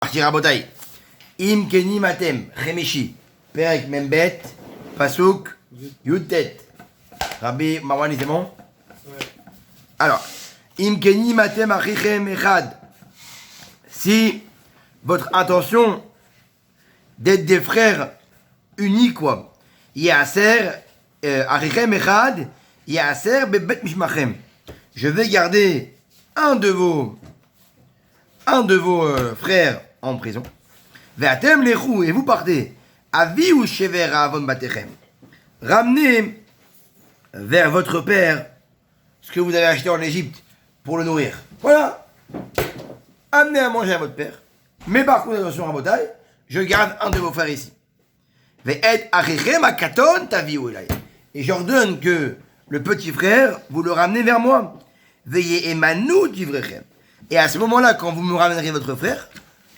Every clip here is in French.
parti Rabotai. Im Keni Matem, Chemishi, Perek Membet, Pasuk, Yutet. Rabbi Marwan, c'est bon? Alors, Im Keni Matem Achichem Echad. Si votre intention d'être des frères unis, quoi, Yasser, Achichem Echad, Yasser Bebet Mishmachem. Je vais garder un de vos frères en prison. Ve'atem lechou, et vous partez. Avi ou shever avon batechem. Ramenez vers votre père ce que vous avez acheté en Égypte pour le nourrir. Voilà. Amenez à manger à votre père. Mais par contre, attention à Botaï, je garde un de vos frères ici. Ve'et achichem akaton tavi ou elay. Et j'ordonne que le petit frère, vous le ramenez vers moi. Veillez emanou d'ivrechem. Et à ce moment-là, quand vous me ramènerez votre frère,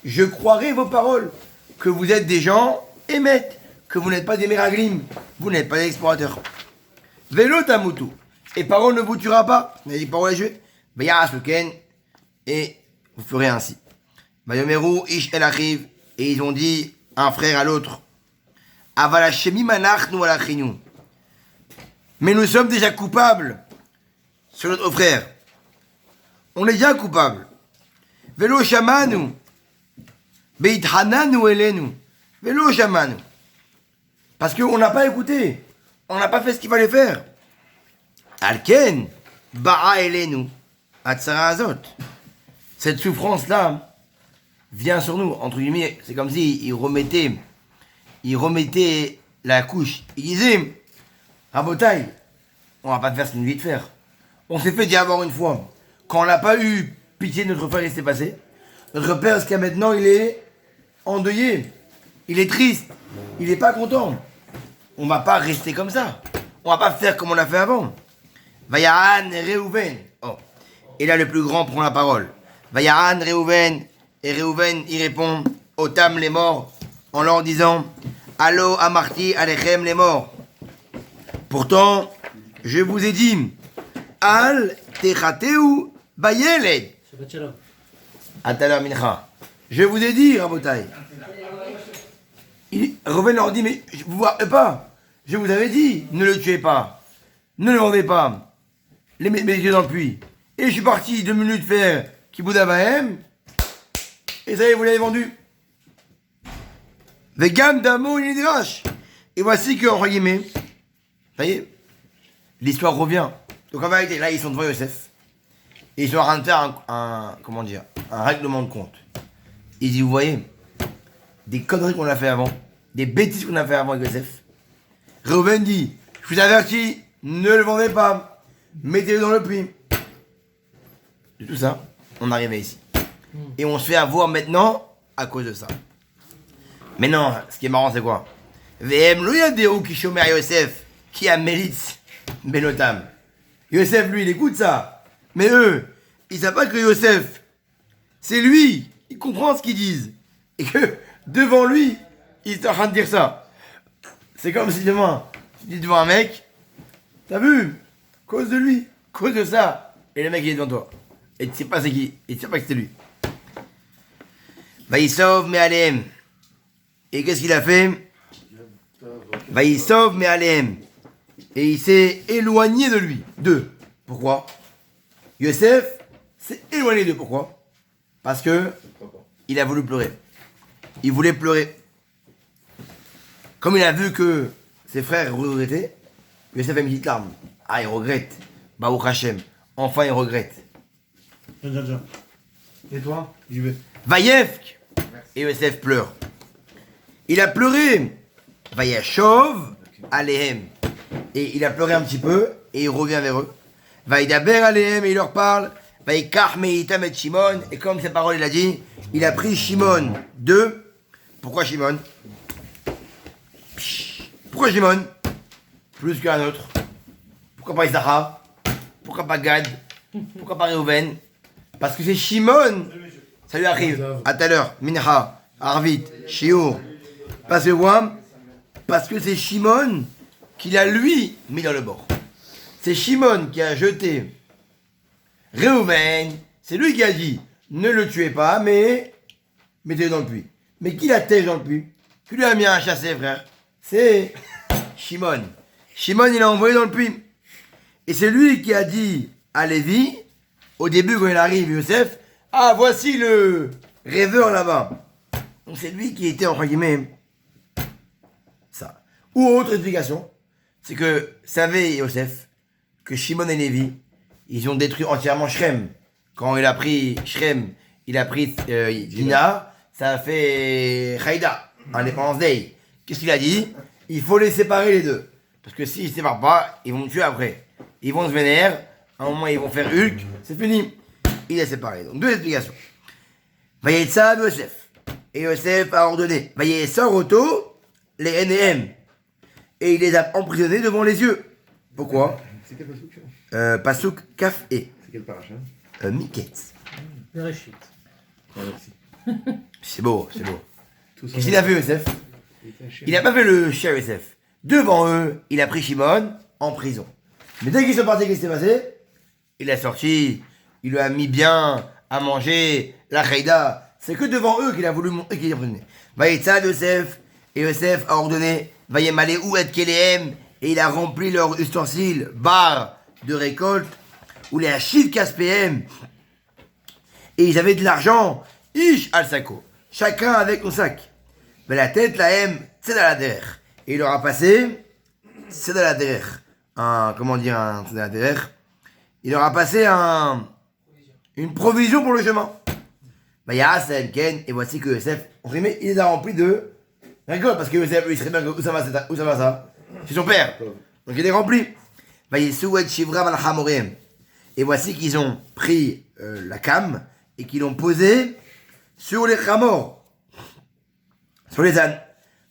je croirai vos paroles, que vous êtes des gens émettes, que vous n'êtes pas des méraglim, vous n'êtes pas des explorateurs. Vélo tamutu. Et parole ne vous tuera pas. Vous avez dit parole à jouer. Veillas le ken. Et vous ferez ainsi. Vayomeru ish el achiv. Et ils ont dit un frère à l'autre. Avalashemi manachnu alachinu. Mais nous sommes déjà coupables sur notre frère. On est déjà coupables. Velo shamanu. Beithananu elenu. Velo shamanu. Parce qu'on n'a pas écouté. On n'a pas fait ce qu'il fallait faire. Alken. Ba'a elenu. Atsara azot. Cette souffrance-là vient sur nous. Entre guillemets, c'est comme si il remettait la couche. Il disait, Rabotaï, on va pas faire ce qu'il nous dit de faire. On s'est fait déjà avoir une fois. Quand on n'a pas eu pitié de notre frère, il s'est passé. Notre père, jusqu'à maintenant, il est endeuillé. Il est triste. Il n'est pas content. On va pas rester comme ça. On va pas faire comme on a fait avant. Vayahan Reuven. Oh. Et là, le plus grand prend la parole. Vayahan Reuven. Et Reuven, il répond Otam les morts, en leur disant Allo amarti alechem les morts. Pourtant, je vous ai dit Al techateu bayeled. Atalar mincha. Je vous ai dit, Rabotai. Reuven leur dit, mais vous ne voyez pas. Je vous avais dit, ne le tuez pas. Ne le vendez pas. Mettez les yeux dans le puits. Et je suis parti 2 minutes faire Kibouda Bahem. Et ça y est, vous l'avez vendu. Vegam damo nidrash. Et voici que, entre guillemets, ça y est, l'histoire revient. Donc en vérité, là, ils sont devant Yosef. Et ils sont en train de faire un règlement de compte. Ils disent, vous voyez, des conneries qu'on a fait avant, des bêtises qu'on a fait avant avec Yosef. Reuven dit, je vous avertis, ne le vendez pas, mettez-le dans le puits. Et tout ça, on est arrivé ici. Et on se fait avoir maintenant à cause de ça. Mais non, ce qui est marrant, c'est quoi? VM, lui, il y a des roues qui chôment à Yosef, qui a Mélitz, Benotam. Yosef, lui, il écoute ça. Mais eux, ils savent pas que Yosef, c'est lui, il comprend ce qu'ils disent. Et que, devant lui, il est en train de dire ça. C'est comme si demain, tu dis devant un mec, t'as vu, cause de lui, cause de ça. Et le mec, il est devant toi. Et tu sais pas c'est qui, et tu sais pas que c'est lui. Vaïsov Me'alem. Et qu'est-ce qu'il a fait? Vaïsov Me'alem. Et il s'est éloigné de lui. D'eux. Pourquoi? Yosef s'est éloigné d'eux. Pourquoi? Parce que il a voulu pleurer. Il voulait pleurer. Comme il a vu que ses frères regrettaient, Yosef a mis une petite larme. Ah, il regrette. Baruch Hashem. Enfin, il regrette. Et toi? J'y vais. Vaïefk. Et Yosef pleure. Il a pleuré. Vaïachov Alehem. Et il a pleuré un petit peu, et il revient vers eux. Vaïdaber Alehem, et il leur parle. Vaïkach Meitam et Shimon. Et comme ses paroles, il a dit, il a pris Shimon de. Pourquoi Shimon? Pourquoi Shimon? Plus qu'un autre. Pourquoi pas Issachar? Pourquoi pas Gad? Pourquoi pas Reuven? Parce que c'est Shimon. Ça lui arrive. À tout à l'heure. Mincha, Arvit, Shiur. Parce que c'est Shimon qui l'a lui mis dans le bord. C'est Shimon qui a jeté Reuven. C'est lui qui a dit ne le tuez pas, mais mettez-le dans le puits. Mais qui l'attèche dans le puits? Qui lui a mis un chassé, frère? C'est Shimon. Shimon, il l'a envoyé dans le puits. Et c'est lui qui a dit à Lévi, au début quand il arrive, Yosef, ah, voici le rêveur là-bas. Donc c'est lui qui était, entre guillemets, ça. Ou autre explication, c'est que savait Yosef que Shimon et Lévi, ils ont détruit entièrement Shrem. Quand il a pris Shrem, il a pris Dina, ça a fait Haïda, Independence Day. Qu'est-ce qu'il a dit? Il faut les séparer les deux. Parce que s'ils ne se séparent pas, ils vont me tuer après. Ils vont se vénérer, à un moment ils vont faire Hulk, c'est fini. Il est séparé. Donc deux explications. Vayetza Yosef. Et Yosef a ordonné. Vayetza Roto, les NM. Et il les a emprisonnés devant les yeux. Pourquoi? C'est quel pasouk? Pasouk Kaf E. C'est quel paracha? Miketz. Bereshit. Merci. C'est beau, c'est beau. Tout ça. Qu'est-ce qu'il a fait Yosef? Il n'a pas fait le cher Yosef. Devant eux, il a pris Shimon en prison. Mais dès qu'ils sont partis, qu'est-ce qui s'est passé? Il est sorti, il lui a mis bien à manger, la Haïda. C'est que devant eux qu'il a voulu montrer qu'il est emprisonné. Vaïtza Yosef, et Yosef a ordonné, Vayemale ou et Kéléem, et il a rempli leurs ustensiles, barres de récolte, ou les Hachiv Kaspéem, et ils avaient de l'argent, Ish al Sako, chacun avec son sac. Mais la tête, la M, c'est dans la derrière. Et il leur a passé, c'est dans la derrière. Comment dire, c'est dans la derrière. Il leur a passé une provision pour le chemin. Bah, Yassem, Ken, et voici que Yosef, en résumé, il les a remplis de récolte, parce que Yosef, lui, il serait bien que où ça va ça? C'est son père. Donc il est rempli. Bah, Yesouet Shivram al Hamorem. Et voici qu'ils ont pris la came et qu'ils l'ont posée sur les Hamor, sur les ânes.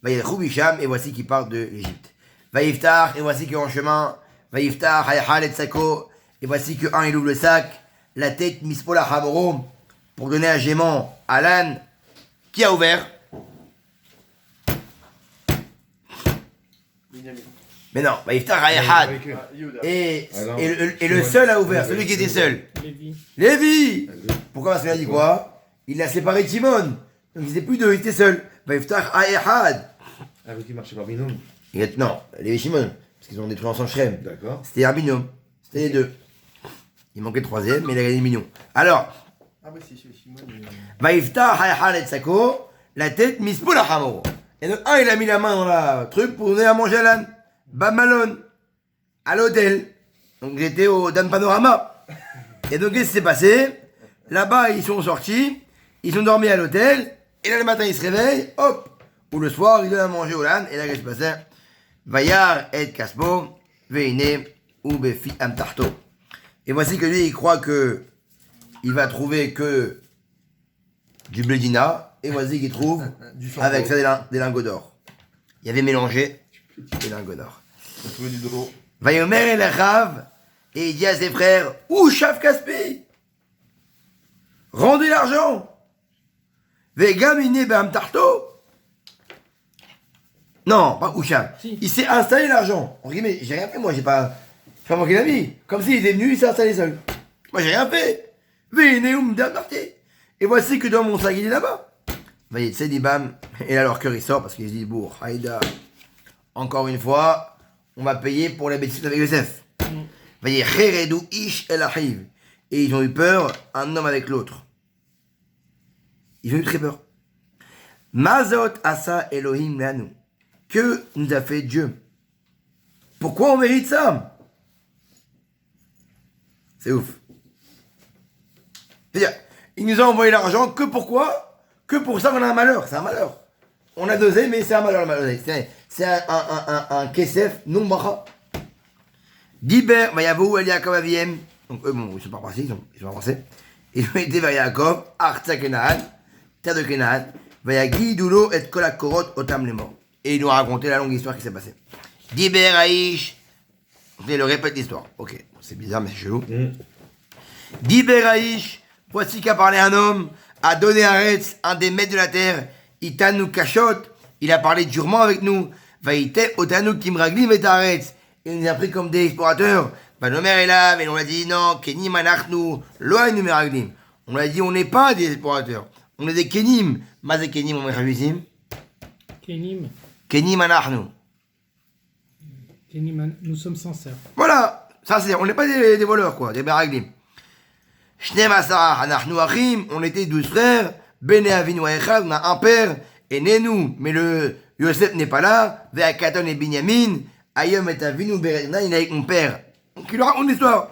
Vayelchou Bisham, et voici qu'ils partent de l'Égypte. Vayiftar, et voici qu'en chemin, Vayiftar, Hayahal et Tsako, et voici que un il ouvre le sac, la tête Mispola Hamorom, pour donner un gaiement à l'âne, qui a ouvert. Mais non, Vayiftar, Hayahal, et le seul a ouvert, celui qui était seul. Lévi. Lévi! Pourquoi? Parce qu'il a dit quoi? Il l'a séparé de Shimon. Donc il n'était plus deux, il était seul. Vayiftar, Hayahal. Ah, oui, qui marchait par binôme. Non, Lévi et Shimon, parce qu'ils ont détruit ensemble Shrem. D'accord. C'était un binôme, c'était les deux. Il manquait le troisième, mais il a gagné le mignon. Alors, Ah, oui, c'est Shimon. Vaïfta Hayahal et Tsako, la tête Mispoul Hamoro. Et donc, un, il a mis la main dans la truc pour donner à manger à l'âne. Bam Malone, à l'hôtel. Donc, j'étais au Dan Panorama. Et donc, qu'est-ce qui s'est passé? Là-bas, ils sont sortis, ils ont dormi à l'hôtel, et là, le matin, ils se réveillent, hop, ou le soir, ils donnent à manger au l'âne, et là, qu'est-ce qui se passait? Vayar et Kaspo, Veine, ou Befi Amtarto. Et voici que lui, il croit que il va trouver que du blédina, et voici qu'il trouve avec ça des lingots d'or. Il y avait mélangé des lingots d'or. On trouvait du drôle. Vayomer el Rav, et il dit à ses frères, où Chav Kaspi? Rendez l'argent. Vegamine Beamtarto. Non, pas Oucham. Si. Il s'est installé l'argent. En guillemets, j'ai rien fait, moi, j'ai pas manqué la vie. Comme s'il était venu, il s'est installé seul. Moi, j'ai rien fait. Veneum d'Amtarté. Et voici que dans mon sac, il est là-bas. Voyez, c'est dit bam. Et là, leur cœur, il sort parce qu'il se dit, bon, Haïda, encore une fois, on va payer pour la bêtise avec Yosef. Voyez, Cheredou Ish El Ahiv. Et ils ont eu peur, un homme avec l'autre. Ils ont eu très peur. Mazot Asa Elohim Lanu. Que nous a fait Dieu? Pourquoi on mérite ça? C'est ouf. C'est-à-dire, il nous a envoyé l'argent que pourquoi? Que pour ça qu'on a un malheur. C'est un malheur. On a dosé, mais c'est un malheur, le malheur. C'est un kesef non bacha. Diber, Vayavou, El Yaakov Aviem. Donc eux, bon, ils sont pas passés, ils sont pas passés. Ils ont été vers Yaakov, Artsa Kenaan, terre de Kenaan, Vayagidoulo et Kolakorot Otam les morts. Et ils nous ont raconté la longue histoire qui s'est passée. Diber Aïch. Je le répète l'histoire. Ok, c'est bizarre, mais c'est chelou. Diber Aïch. Voici qu'a parlé un homme, a donné à Retz, un des maîtres de la terre. Itanu Kachot. Il a parlé durement avec nous. Vaïte Otanu Kimraglim et Aretz. Il nous a pris comme des explorateurs. Nos mères est là, mais on a dit non, Kenim Anachnu, Loa Numeraglim. On a dit on n'est pas des explorateurs. On est des Kenim. מה זה כנים אומרים חביבים? Kenim, כנים אנחנו. Kenim, nous sommes sincères. Voilà, ça c'est, on n'est pas des voleurs quoi, des meraglim. Shneim Asara, Anachnu Achim, on était 12 frères, Bene Avinu Echad, on a un père, et Nénou, mais le Yosef n'est pas là, Ve'akaton et Binyamin, Ayom et Avinu Beretna, il est avec mon père. Donc il lui raconte l'histoire.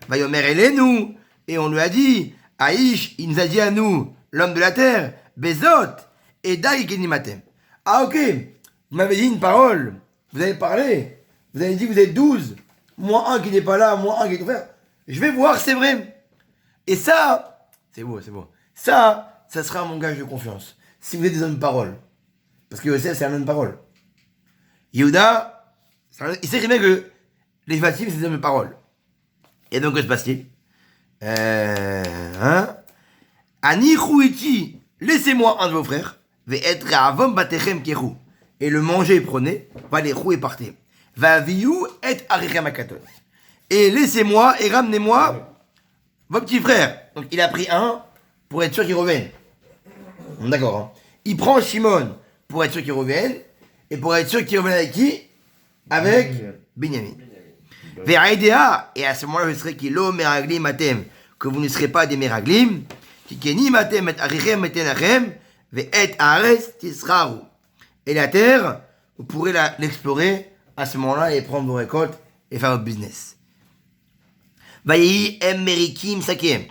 Vayomer Elenu, et on lui a dit, Aïch, il nous a dit à nous, l'homme de la terre, Bezot, et Dai Kenimatem. Ah ok, vous m'avez dit une parole, vous avez parlé, vous avez dit que vous êtes 12, moi un qui n'est pas là, moi un qui est ouvert. Je vais voir, c'est vrai. Et ça, c'est beau, c'est beau. Ça sera mon gage de confiance. Si vous êtes des hommes de parole. Parce que Yosef, c'est un homme de parole. Yehuda, il sait très bien que les Vatim, c'est des hommes de parole. Et donc, que se passe-t-il Ani Chouichi, laissez-moi un de vos frères, ve être avom batechem keru. Et le manger, prenez, va les roues et partez. Va viou et arichem akaton. Et laissez-moi et ramenez-moi vos petits frères. Donc il a pris un pour être sûr qu'il revienne. D'accord. Hein. Il prend Shimon pour être sûr qu'il revienne. Et pour être sûr qu'il revienne avec qui? Avec Binyamin. Ve'aidea. Et à ce moment-là, je serai kilo meraglim atem. Que vous ne serez pas des meraglim. Kikeni matem et arichem et tenachem. Ve'et ares tisraru. Et la terre, vous pourrez l'explorer à ce moment-là et prendre vos récoltes et faire votre business. Vayi em merikim sakiem.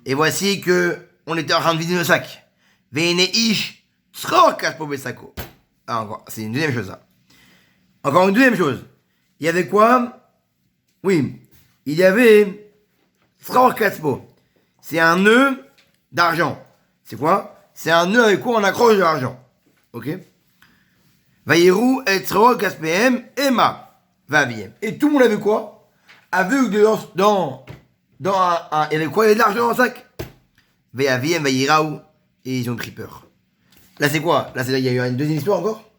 Et voici que on était en train de vider nos sacs. Veine ish tsrokas po besako. Ah, encore, c'est une deuxième chose ça. Encore une deuxième chose. Il y avait quoi? Oui, il y avait tsrokas po. C'est un nœud d'argent. C'est quoi? C'est un nœud avec quoi on accroche de l'argent. Ok? Vayiru et tsrokas pm ema vaviem. Et tout le monde avait quoi? Avait que dans il y avait quoi? Il y avait de l'argent dans le sac. Ve'aviem vayiraou. Et ils ont pris peur. Là c'est quoi? Là il y a eu une deuxième histoire encore?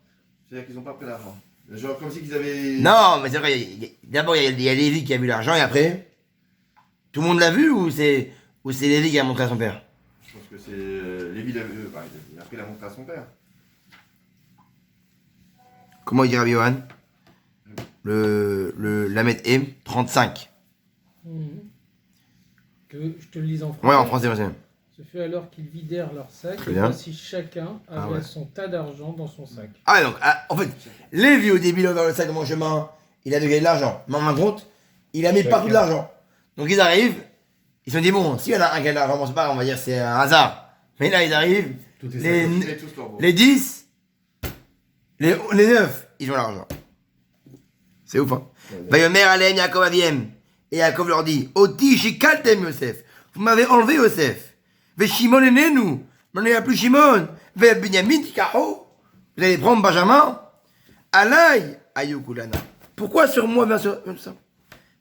C'est-à-dire qu'ils n'ont pas pris l'argent. Genre comme si qu'ils avaient... Non, mais c'est vrai, d'abord il y a Lévi qui a vu l'argent et après tout le monde l'a vu ou c'est Lévi qui a montré à son père? Je pense que c'est... Lévi, il a pris la montre à son père. Comment il dit Rabbi Yohan? Le Lamed M 35. Que je te le lise en français. Ouais, en français, vas-y. Ce fut alors qu'ils vidèrent leur sac, Très et bien. voici chacun avait ouais. son tas d'argent dans son sac. Ah donc, en fait, Lévi au début, il a ouvert le sac de mon chemin, il a gagné de l'argent. Mais en fin de compte, il a mis partout de l'argent. Donc ils arrivent, ils se sont dit, bon, s'il y en a un qui a de l'argent, bon, c'est pas, on va dire c'est un hasard. Mais là, ils arrivent, les 10, les 9, ils ont l'argent. C'est ouf, hein. Vayomer Alem Yaakov Aviem. Et Yaakov leur dit, Oti shikaltem Yosef. Vous m'avez enlevé Yosef. Ve Shimon enenu. Maintenant il n'y a plus Shimon. Ve Binyamin tikaho. Vous allez prendre Benjamin. Alay ayukulana. Pourquoi sur moi, bien sûr, comme ça?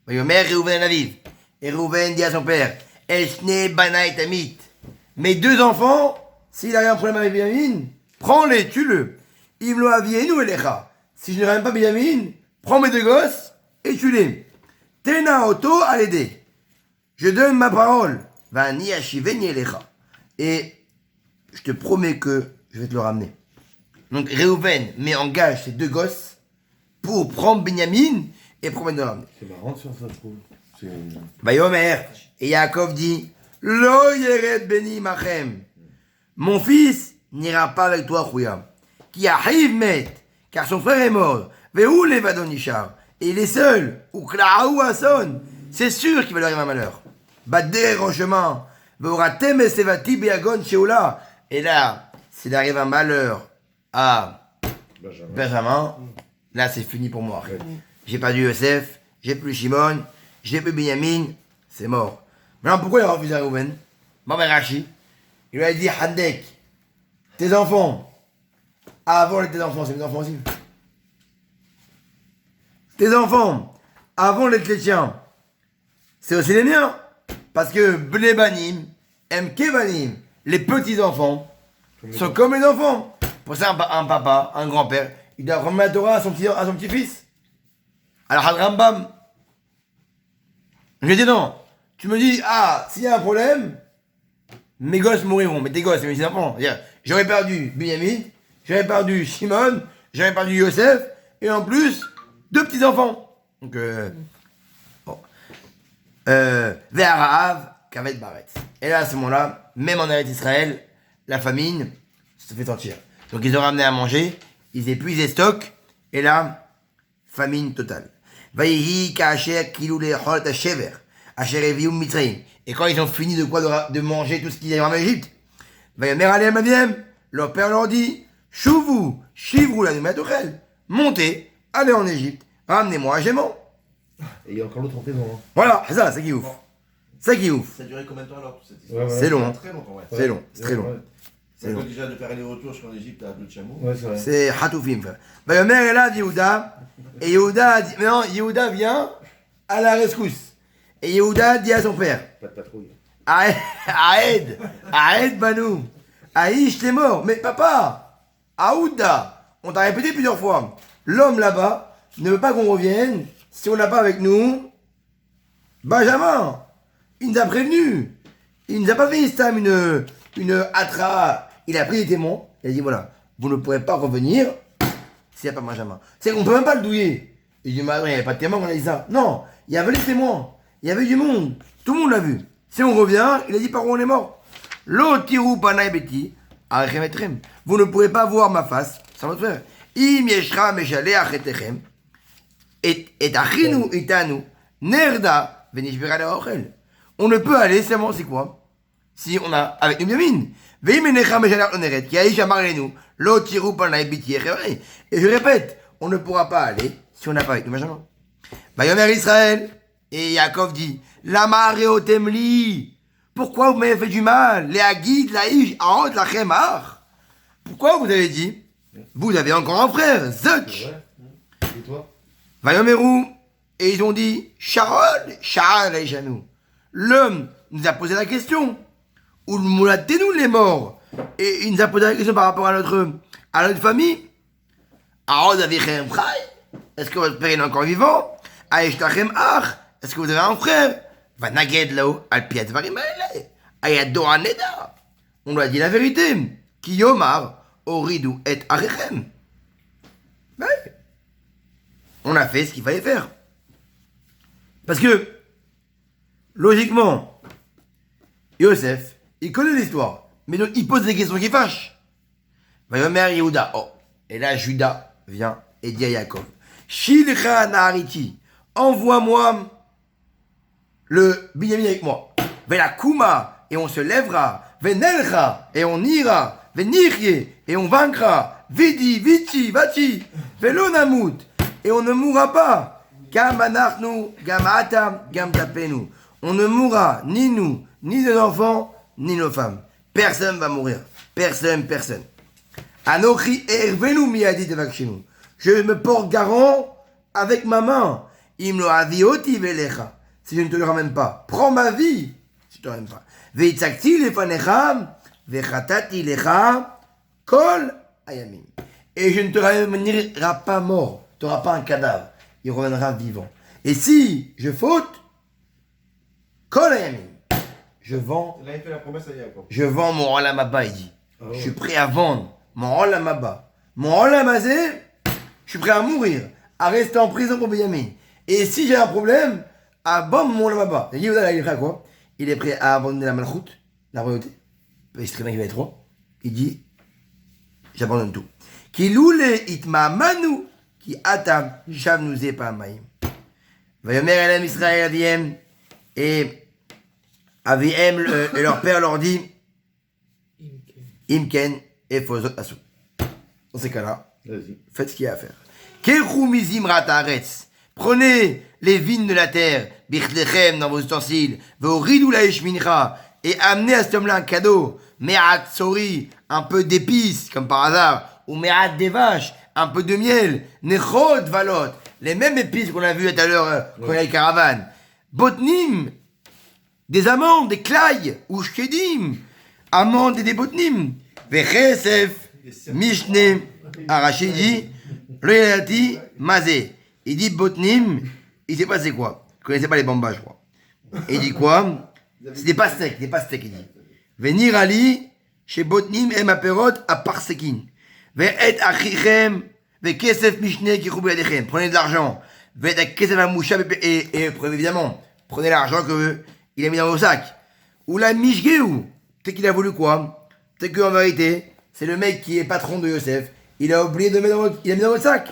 Vayomer Reuven Aviv. Et Reuven dit à son père, Eshne Banaï Tamit. Mes deux enfants, s'il a un problème avec Binyamin, prends-les, tue-le. Imlo Avienu Elecha. Si je ne ramène pas Binyamin, prends mes deux gosses et tue-les. Tena auto à l'aider. Je donne ma parole. Va ni achiveni elecha. Et je te promets que je vais te le ramener. Donc Réhouven met en gage ses deux gosses pour prendre Binyamin et promettre de le ramener. C'est marrant de faire ça, je trouve. Vayomer. Et Yaakov dit, Lo yered beni machem. Mon fils n'ira pas avec toi, Chouya. Qui arrive met, car son frère est mort. Vehu levadon nishar. Et il est seul. Ou Klaou Hasson. C'est sûr qu'il va lui arriver un malheur. Bader en chemin. Veuratem et sevati beagon sheola. Et là, s'il arrive un malheur à Benjamin, là c'est fini pour moi. J'ai perdu Yosef, j'ai plus Shimon, j'ai plus Binyamin, c'est mort. Maintenant pourquoi il a refusé à Reuven? Bon ben Rachi, il lui a dit Handek, tes enfants, avant tes enfants, c'est mes enfants aussi. Tes enfants, avant les tiens, c'est aussi les miens. Parce que Bnebanim, Mkebanim, les petits-enfants, sont comme les enfants. Pour ça, un papa, un grand-père, il doit remettre la Torah à son petit-fils. Alors, Rambam, je dis non. Tu me dis, ah, s'il y a un problème, mes gosses mourront. Mais tes gosses, c'est mes enfants. j'aurais perdu Binyamin, j'aurais perdu Shimon, j'aurais perdu Yosef, et en plus, 2 petits-enfants. Donc, bon. Ve'arav, Kavet Baret. Et là, à ce moment-là, même en Eretz Israël, la famine se fait sentir. Donc, ils ont ramené à manger, ils épuisent les stocks, et là, famine totale. Vayihi ka'asher kilou le'echol ta'shever, asher eviu mitzrayim. Et quand ils ont fini de manger tout ce qu'ils avaient en Égypte, Vayomer alem aviem, leur père leur dit, Chouvou, chivrou la numatochel, montez, allez en Égypte, ramenez-moi un gémant. Et il y a encore l'autre en prison. Hein. Voilà, c'est ça, c'est qui ouf. C'est qui ouf. Ça a duré combien de temps alors toute cette histoire? C'est long, hein. Très longtemps, ouais. C'est long, c'est très long. C'est long déjà de faire aller retour jusqu'en Égypte à Bleu Chameau. Ouais, c'est vrai. C'est Hatoufim. Vayomer est là, Yehuda, et Yehuda a dit, non, Yehuda vient à la rescousse. Et Yehuda dit à son père, Pas de patrouille. Aed Banou, Aïch, t'es mort. Mais papa, Aouda, on t'a répété plusieurs fois, l'homme là-bas ne veut pas qu'on revienne si on n'a pas avec nous Benjamin. Il nous a prévenu. Il nous a pas fait Istam une atra. Il a pris des témoins. Il a dit voilà, vous ne pourrez pas revenir s'il n'y a pas Benjamin. C'est qu'on peut même pas le douiller. Il dit mais attends, il n'y avait pas de témoins quand on a dit ça. Non, il y avait les témoins. Il y avait du monde. Tout le monde l'a vu. Si on revient, il a dit par où on est mort. L'otirou panay beti, arechemetrem. Vous ne pourrez pas voir ma face sans votre frère. Im yeshra meshale achetechem. Et achinu itanu. Nerda venishbira leochel. On ne peut aller seulement, c'est quoi? Si on a avec nous Binyamin. Veim enecha meshale oneret. Ki aïch amar lenu. L'otirou panay beti echevre. Et je répète, on ne pourra pas aller si on n'a pas avec nous Benjamin. Vayomer Israël. Et Yaakov dit, Lama reotemli. Pourquoi vous m'avez fait du mal? Les Hagid, Laïch, Aot, Lachemar. Pourquoi vous avez dit? Vous avez encore un frère, Zutch. Et toi? Vayomeru. Et ils ont dit, Sharon, Laïchanou. L'homme nous a posé la question. Ou nous les morts. Et il nous a posé la question par rapport à notre famille. Aot, Avichem, Chai. Est-ce que votre père est encore vivant? Aïch, Lachem, Ach. Est-ce que vous avez un frère? Vanaged là-haut, Alpiat Varimaele. Ayado Aneda. On lui a dit la vérité. Kiyomar, Oridou et Arechem. Ouais. On a fait ce qu'il fallait faire. Parce que, logiquement, Yosef, il connaît l'histoire. Mais donc, il pose des questions qui fâchent. Vayomer Yehuda. Oh. Et là, Judas vient et dit à Yaakov, Shilcha Nahariti, envoie-moi le Binyamin avec moi. Vela Kuma, et on se lèvera. Venelcha, et on ira. Venirye, et on vaincra. Vidi, Vici, Vachi. Velonamut, et on ne mourra pas. Gam anachnu, gam atam, gam tapenu. On ne mourra, ni nous, ni nos enfants, ni nos femmes. Personne va mourir. Personne. Anochi ervenu miadi devakshinu. Je me porte garant avec ma main. Imlo avioti velecha. Si je ne te le ramène pas, prends ma vie. Si je ne te le ramène pas. Veitzakti lefanecha, vechatati lecha, kol ayamim. Et je ne te ramènerai pas mort. Tu n'auras pas un cadavre. Il reviendra vivant. Et si je faute, kol ayamim. Je vends. Là, il fait la promesse à Yaakov. Je vends mon olamaba, il dit. Je suis prêt à vendre mon olamaba. Mon olamazé, je suis prêt à mourir, à rester en prison pour Binyamin. Et si j'ai un problème, abandonne mon olamaba. Il est prêt à quoi? Il est prêt à abandonner la malchoute, la royauté. Il sait très bien qu'il va être roi. Il dit, j'abandonne tout. Ki loule itma manu, ki atam shavnuze pa'amayim. Vayomer elem Israël aviem, et Aviem, et leur père leur dit, Imken et Fozot Asou. Dans ces cas-là, Vas-y. faites ce qu'il y a à faire. Keru mizim rataretz. Prenez les vignes de la terre, bichlechem dans vos ustensiles, veoridou la mincha, et amenez à cet homme-là un cadeau, me'at sori, un peu d'épices, comme par hasard, ou me'at des vaches, un peu de miel, nechot valot, les mêmes épices qu'on a vues tout à l'heure quand il y a les caravanes, botnim, des amandes, des clailles, ou shkedim, amandes et des botnim, vechesef, mishne, Arachid dit, Loyalati, mazé. Il dit botnim, il sait pas c'est quoi. Il connaissait pas les bambas, je crois. Et il dit quoi? C'est des pastèques, il dit. Venir Ali, שבוטנים הם הפירות הפרסקים. ואת אחיכם וכסף משנה כי חובו ידיכם. Prenez de l'argent. ואת הכסף המושע et prenez évidemment. Prenez l'argent que il a mis dans vos sacs. Ou la mishgeu. Peut-être qu'il a voulu quoi? Peut-être qu'en vérité, c'est le mec qui est patron de Yosef. Il a oublié de mettre dans votre, il a mis dans votre sac.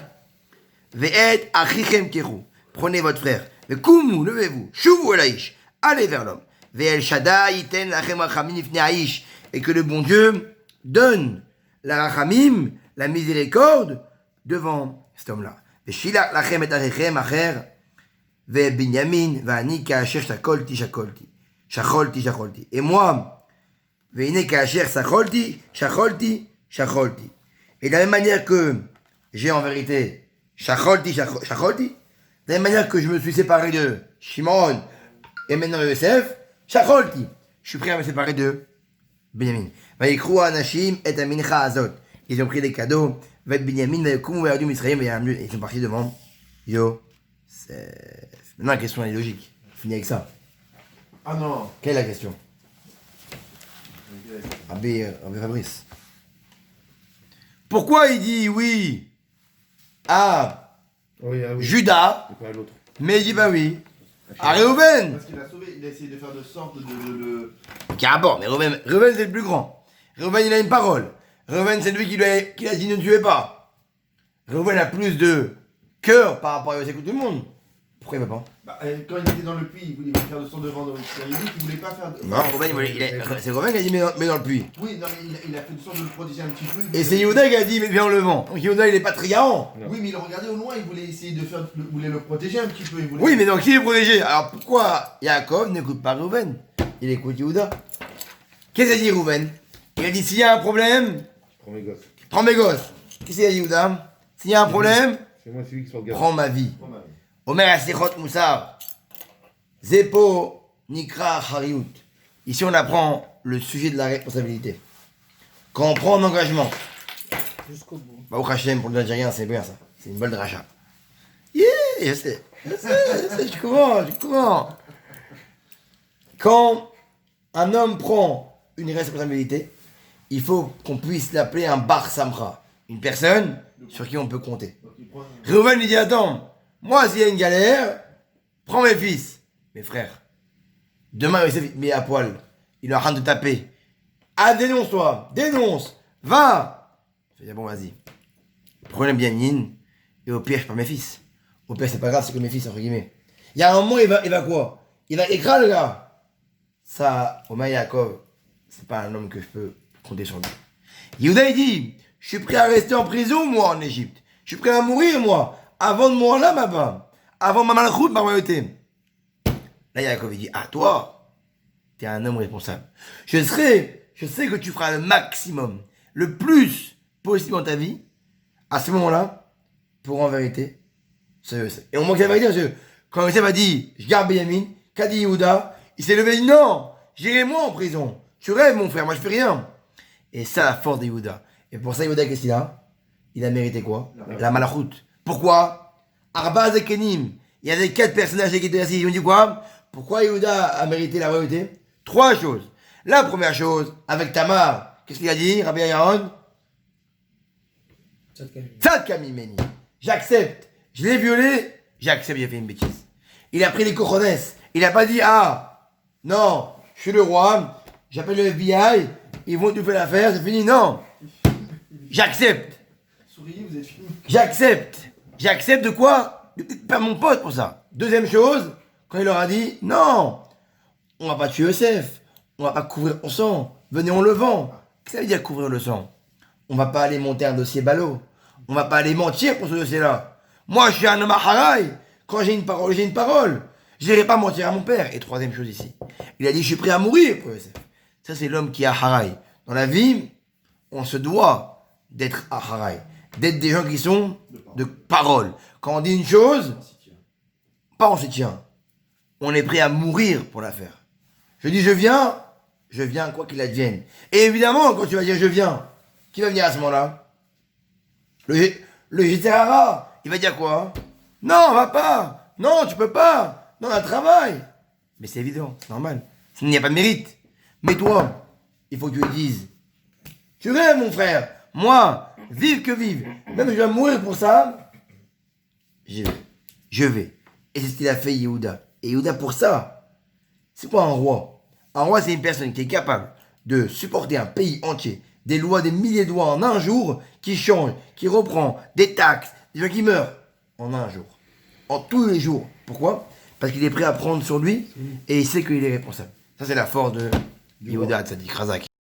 Ve'et achichem keru. Prenez votre frère. Ve'kumu, levez-vous. Shuvu el haïsh. Allez vers l'homme. Ve'el shaddai iten lachem rachamim ifnei haïsh. Et que le bon Dieu donne la rachamim, la miséricorde, devant cet homme-là. Ve'shilach lachem et achichem acher. Ve'binyamin ve'ani ka'asher shakolti shakolti. Shacholti shacholti. Et moi, ve'ine ka'asher shacholti shacholti shacholti. Et de la même manière que j'ai en vérité Shacholti, de la même manière que je me suis séparé de Shimon et maintenant de Yosef, Shacholti, je suis prêt à me séparer de Benjamin. Vayikrou Anashim et Amincha Azot. Ils ont pris des cadeaux, Vet Benjamin, Vayikum, Vayadum Israël, et ils sont partis devant Yosef. Maintenant la question est logique. Fini avec ça. Ah non. Quelle est la question? Rabbi Fabrice. Pourquoi il dit oui à Oui, ah oui. Judas, C'est pas l'autre. mais il dit bah oui à Réhouven? Parce qu'il a sauvé, il a essayé de faire de sorte de Carrément, mais Réhouven c'est le plus grand. Réhouven il a une parole. Réhouven c'est lui qui a dit ne tuez pas. Réhouven a plus de cœur par rapport à Yosef que tout le monde. Pourquoi il va pas? Bah, quand il était dans le puits, il voulait faire de sorte de vendre. Il a dit qu'il voulait pas faire de... Non, c'est Réhouven qui a dit mets dans le puits. Oui, non, mais il a fait de sorte de le protéger un petit peu. Et c'est Yehuda qui a dit mais viens en le vent. Donc Yehuda il est pas très garant. Oui, mais il regardait au loin, il voulait essayer de faire... Il voulait le protéger un petit peu. Il voulait... Oui, mais donc s'il est protégé, alors pourquoi Yaakov n'écoute pas Réhouven? Il écoute Yehuda. Qu'est-ce qu'il a dit Réhouven? Il a dit s'il y a un problème, Je prends mes gosses. prends mes gosses. Qu'est-ce qu'il a dit Yehuda? S'il y a un problème, C'est moi celui qui soit le gars. prends ma vie. Prends ma vie. Omer Asechot Moussar. Zepo Nikra Hariout. Ici on apprend le sujet de la responsabilité. Quand on prend un engagement, Jusqu'au bout. bah au Hachem pour le Algérien c'est bien ça. C'est une bonne dracha. Yeah, je sais, je comprends. Quand un homme prend une responsabilité, il faut qu'on puisse l'appeler un Bar Samra. Une personne sur qui on peut compter. Donc il prend... Réhouven lui dit attends, moi s'il y a une galère, prends mes fils, mes frères. Demain Yosef met à poil, il est en train de taper. Ah dénonce-toi, dénonce, va. Je dis bon vas-y, prenez bien Nin et au pire je prends mes fils. Au pire c'est pas grave, c'est que mes fils entre guillemets. Il y a un moment il va quoi? Il va écraser le gars. Ça, Omer Yaakov, c'est pas un homme que je peux compter sur lui. Yehuda il dit, je suis prêt à rester en prison moi en Égypte. Je suis prêt à mourir moi. Avant de mourir là ma avant ma malchoute, ma royauté. Là Yaakov il dit, ah toi, t'es un homme responsable. Je sais que tu feras le maximum, le plus possible dans ta vie, à ce moment-là, pour en vérité, c'est Yosef. Et on manque la vérité parce que quand Yosef a dit, je garde Benjamin, qu'a dit Yehuda? Il s'est levé et dit non, j'irai moi en prison. Tu rêves mon frère, moi je fais rien. Et ça la force de Yehuda. Et pour ça Yehuda qu'est-ce qu'il a? Il a mérité quoi? La malchoute. Pourquoi? Arba Zekenim. Il y avait 4 personnages qui étaient assis. Ils ont dit quoi? Pourquoi Yehuda a mérité la royauté? 3 choses. La première chose, avec Tamar, qu'est-ce qu'il a dit, Rabbi Aaron? Tzadkami Meni. J'accepte. Je l'ai violé, j'accepte, j'ai fait une bêtise. Il a pris les cojones. Il n'a pas dit, ah, non, je suis le roi, j'appelle le FBI, ils vont tout faire l'affaire, c'est fini. Non. J'accepte. Souriez, vous êtes fini. J'accepte de quoi? De perdre mon pote pour ça. Deuxième chose, quand il leur a dit, non, on va pas tuer Yosef, on va pas couvrir son sang, venez on le vend. Qu'est-ce que ça veut dire couvrir le sang? On va pas aller monter un dossier ballot, on va pas aller mentir pour ce dossier-là. Moi je suis un homme à Haraï, quand j'ai une parole, j'ai une parole. Je n'irai pas mentir à mon père. Et troisième chose ici, il a dit je suis prêt à mourir pour Yosef. Ça c'est l'homme qui a Haraï. Dans la vie, on se doit d'être à Haraï, d'être des gens qui sont de parole. Quand on dit une chose, pas on s'y tient. On est prêt à mourir pour la faire. Je dis je viens quoi qu'il advienne. Et évidemment, quand tu vas dire je viens, qui va venir à ce moment-là? Le Jitzhara, il va dire quoi? Non, va pas. Non, tu peux pas. Non, on a un travail. Mais c'est évident, c'est normal. Il n'y a pas de mérite. Mais toi, il faut que tu lui dises, Tu rêves, mon frère. Moi, vive que vive. Même si je dois mourir pour ça, j'y vais. Je vais. Et c'est ce qu'il a fait Yehuda. Et Yehuda, pour ça, c'est quoi un roi? Un roi, c'est une personne qui est capable de supporter un pays entier, des lois, des milliers de lois en un jour, qui changent, qui reprend, des taxes, des gens qui meurent en un jour. En tous les jours. Pourquoi? Parce qu'il est prêt à prendre sur lui et il sait qu'il est responsable. Ça, c'est la force de Yehuda Tzadik Razak.